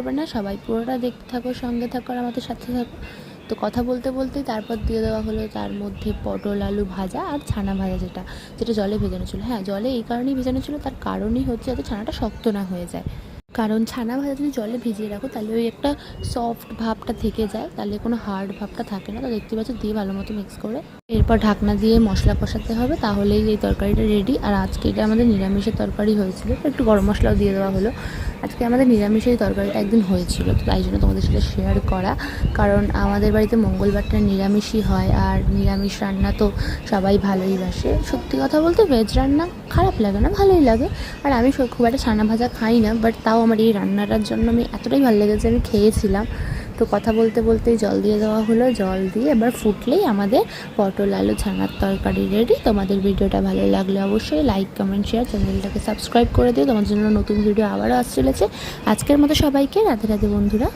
করবে না, সবাই পুরোটা দেখতে থাকো, সঙ্গে থাকো আর আমাদের সাথে থাকো। তো কথা বলতে বলতেই তারপর দিয়ে দেওয়া হলো তার মধ্যে পটল আলু ভাজা আর ছানা ভাজা, যেটা যেটা জলে ভেজানো ছিল। হ্যাঁ, জলে এই কারণেই ভেজানো ছিল, তার কারণই হচ্ছে যাতে ছানাটা শক্ত না হয়ে যায়। কারণ ছানা ভাজা যদি জলে ভিজিয়ে রাখো তাহলে ওই একটা সফট ভাবটা থেকে যায়, তাহলে কোনো হার্ড ভাবটা থাকে না। তো দেখতে পাচ্ছ, দিয়ে ভালো মতো মিক্স করে এরপর ঢাকনা দিয়ে মশলা কষাতে হবে, তাহলেই এই তরকারিটা রেডি। আর আজকে এটা আমাদের নিরামিষের তরকারি হয়েছিল, একটু গরম মশলাও দিয়ে দেওয়া হলো। আজকে আমাদের নিরামিষের তরকারিটা একদিন হয়েছিল, তো তাই জন্য তোমাদের সাথে শেয়ার করা। কারণ আমাদের বাড়িতে মঙ্গলবারটা নিরামিষই হয়, আর নিরামিষ রান্না তো সবাই ভালোই বাসে। সত্যি কথা বলতে ভেজ রান্না খারাপ লাগে না, ভালোই লাগে। আর আমি খুব একটা ছানা ভাজা খাই না, বাট তাও আমার এই রান্নাটার জন্য আমি এতটাই ভালো লেগেছে, আমি খেয়েছিলাম। তো কথা বলতে বলতেই জল দিয়ে দেওয়া হলো, জল দিয়ে এবার ফুটলেই আমাদের পটল আলু ছানার তরকারি রেডি। তোমাদের ভিডিওটা ভালো লাগলে অবশ্যই লাইক কমেন্ট শেয়ার, চ্যানেলটাকে সাবস্ক্রাইব করে দিও। তোমার জন্য নতুন ভিডিও আবারও আসতে চলেছে। আজকের মতো সবাইকে রাধে রাধে বন্ধুরা।